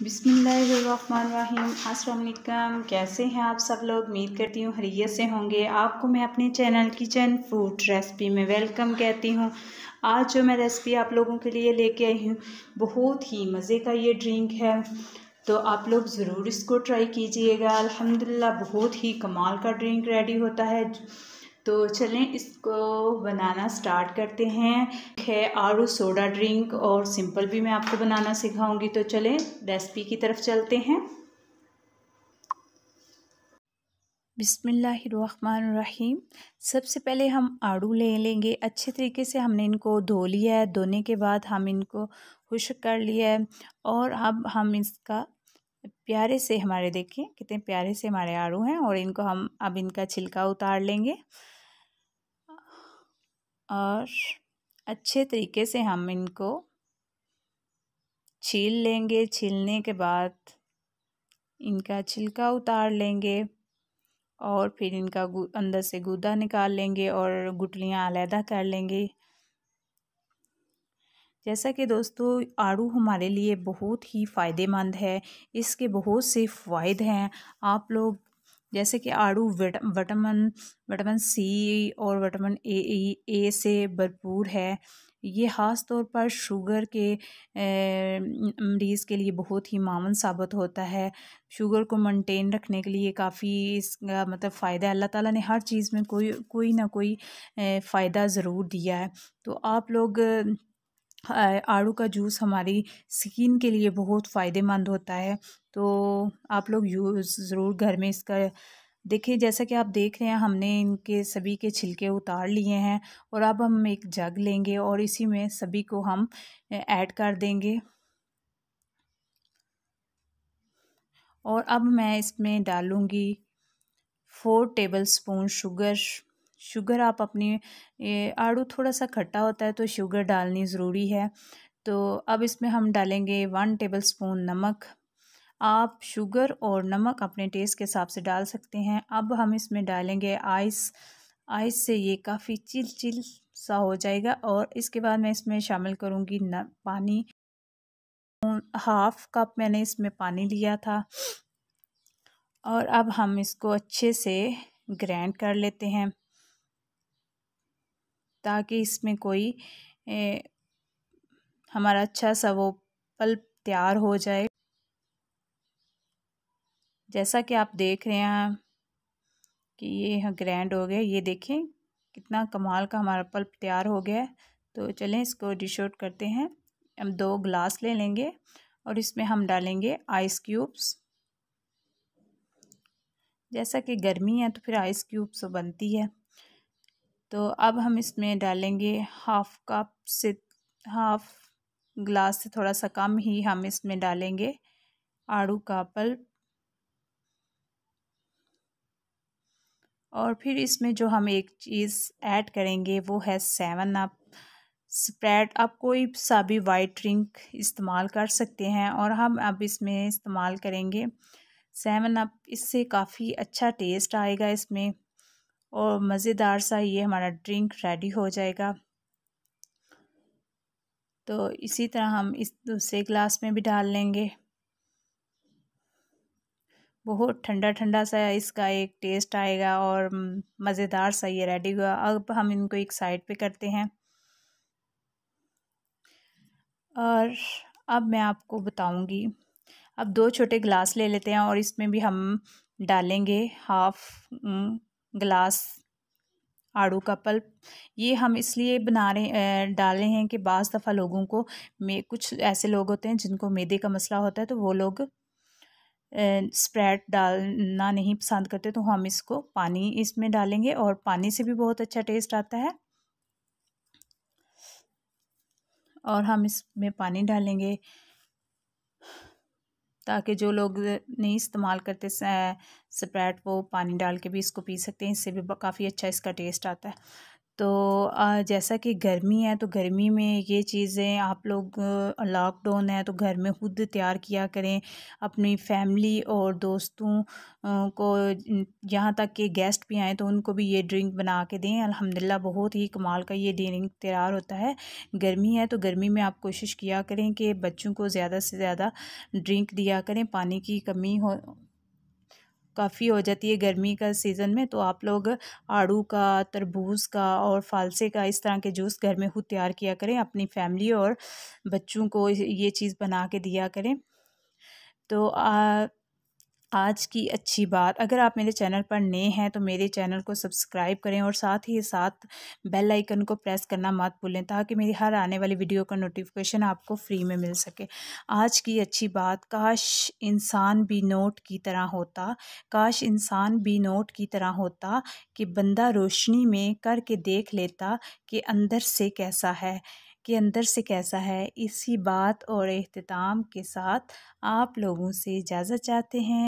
बिस्मिल्लाहिर्रहमानिर्रहीम। अस्सलाम वालेकुम। कैसे हैं आप सब लोग? उम्मीद करती हूँ खैरियत से होंगे। आपको मैं अपने चैनल किचन फूड रेसिपी में वेलकम कहती हूँ। आज जो मैं रेसिपी आप लोगों के लिए लेके आई हूँ, बहुत ही मज़े का ये ड्रिंक है, तो आप लोग ज़रूर इसको ट्राई कीजिएगा। अल्हम्दुलिल्लाह बहुत ही कमाल का ड्रिंक रेडी होता है। तो चलें इसको बनाना स्टार्ट करते हैं। है आड़ू सोडा ड्रिंक, और सिंपल भी मैं आपको बनाना सिखाऊंगी। तो चलें रेसिपी की तरफ चलते हैं। बिस्मिल्लाहिर्रहमानिर्रहीम। सबसे पहले हम आड़ू ले लेंगे। अच्छे तरीके से हमने इनको धो लिया है। धोने के बाद हम इनको खुश्क कर लिया है, और अब हम इसका प्यारे से, हमारे देखें कितने प्यारे से हमारे आड़ू हैं, और इनको हम अब इनका छिलका उतार लेंगे और अच्छे तरीके से हम इनको छील लेंगे। छीलने के बाद इनका छिलका उतार लेंगे, और फिर इनका अंदर से गूदा निकाल लेंगे और गुठलियाँ अलहदा कर लेंगे। जैसा कि दोस्तों, आड़ू हमारे लिए बहुत ही फ़ायदेमंद है। इसके बहुत से फ़ायदे हैं। आप लोग जैसे कि आड़ू विटामिन सी और विटामिन ए से भरपूर है। ये ख़ास तौर पर शुगर के मरीज़ के लिए बहुत ही मावन साबित होता है। शुगर को मेंटेन रखने के लिए काफ़ी इसका मतलब फ़ायदा, अल्लाह ताला ने हर चीज़ में कोई ना कोई फ़ायदा ज़रूर दिया है। तो आप लोग आड़ू का जूस हमारी स्किन के लिए बहुत फ़ायदेमंद होता है। तो आप लोग यूज़ ज़रूर घर में इसका देखिए। जैसा कि आप देख रहे हैं, हमने इनके सभी के छिलके उतार लिए हैं, और अब हम एक जग लेंगे और इसी में सभी को हम ऐड कर देंगे। और अब मैं इसमें डालूँगी 4 टेबलस्पून शुगर। आप अपनी आड़ू थोड़ा सा खट्टा होता है तो शुगर डालनी ज़रूरी है। तो अब इसमें हम डालेंगे 1 टेबलस्पून नमक। आप शुगर और नमक अपने टेस्ट के हिसाब से डाल सकते हैं। अब हम इसमें डालेंगे आइस। आइस से ये काफ़ी चिल सा हो जाएगा। और इसके बाद मैं इसमें शामिल करूँगी पानी। 1/2 कप मैंने इसमें पानी लिया था, और अब हम इसको अच्छे से ग्राइंड कर लेते हैं, ताकि इसमें कोई हमारा अच्छा सा वो पल्प तैयार हो जाए। जैसा कि आप देख रहे हैं कि ये ग्राइंड हो गया। ये देखें कितना कमाल का हमारा पल्प तैयार हो गया है। तो चलें इसको डिश आउट करते हैं। हम 2 गिलास ले लेंगे और इसमें हम डालेंगे आइस क्यूब्स। जैसा कि गर्मी है तो फिर आइस क्यूब्स तो बनती है। तो अब हम इसमें डालेंगे 1/2 कप से, 1/2 गिलास से थोड़ा सा कम ही हम इसमें डालेंगे आड़ू का पल्प। और फिर इसमें जो हम एक चीज़ ऐड करेंगे वो है 7 अप स्प्राइट। आप कोई सा भी वाइट ड्रिंक इस्तेमाल कर सकते हैं, और हम अब इसमें इस्तेमाल करेंगे 7 अप। इससे काफ़ी अच्छा टेस्ट आएगा इसमें, और मज़ेदार सा ये हमारा ड्रिंक रेडी हो जाएगा। तो इसी तरह हम इस दूसरे गिलास में भी डाल लेंगे। बहुत ठंडा ठंडा सा इसका एक टेस्ट आएगा, और मज़ेदार सा ये रेडी हुआ। अब हम इनको एक साइड पे करते हैं। और अब मैं आपको बताऊंगी, अब 2 छोटे गिलास ले लेते हैं, और इसमें भी हम डालेंगे 1/2 गिलास आड़ू का पल्प। ये हम इसलिए डाल रहे हैं कि बाज़ दफ़ा लोगों को कुछ ऐसे लोग होते हैं जिनको मैदे का मसला होता है, तो वो लोग स्प्रेड डालना नहीं पसंद करते। तो हम इसको पानी इसमें डालेंगे, और पानी से भी बहुत अच्छा टेस्ट आता है। और हम इसमें पानी डालेंगे ताकि जो लोग नहीं इस्तेमाल करते स्प्राइट, वो पानी डाल के भी इसको पी सकते हैं। इससे भी काफ़ी अच्छा इसका टेस्ट आता है। तो जैसा कि गर्मी है तो गर्मी में ये चीज़ें आप लोग लॉकडाउन है तो घर में खुद तैयार किया करें। अपनी फैमिली और दोस्तों को यहाँ तक कि गेस्ट भी आएँ तो उनको भी ये ड्रिंक बना के दें। अल्हम्दुलिल्लाह बहुत ही कमाल का ये ड्रिंक तैयार होता है। गर्मी है तो गर्मी में आप कोशिश किया करें कि बच्चों को ज़्यादा से ज़्यादा ड्रिंक दिया करें। पानी की कमी काफ़ी हो जाती है गर्मी का सीज़न में, तो आप लोग आड़ू का, तरबूज का और फालसे का इस तरह के जूस घर में खुद तैयार किया करें। अपनी फैमिली और बच्चों को ये चीज़ बना के दिया करें। तो आज की अच्छी बात, अगर आप मेरे चैनल पर नए हैं तो मेरे चैनल को सब्सक्राइब करें और साथ ही साथ बेल आइकन को प्रेस करना मत भूलें ताकि मेरी हर आने वाली वीडियो का नोटिफिकेशन आपको फ्री में मिल सके। आज की अच्छी बात, काश इंसान भी नोट की तरह होता, काश इंसान भी नोट की तरह होता कि बंदा रोशनी में करके देख लेता कि अंदर से कैसा है, कि अंदर से कैसा है। इसी बात और एहतिमाम के साथ आप लोगों से इजाज़त चाहते हैं।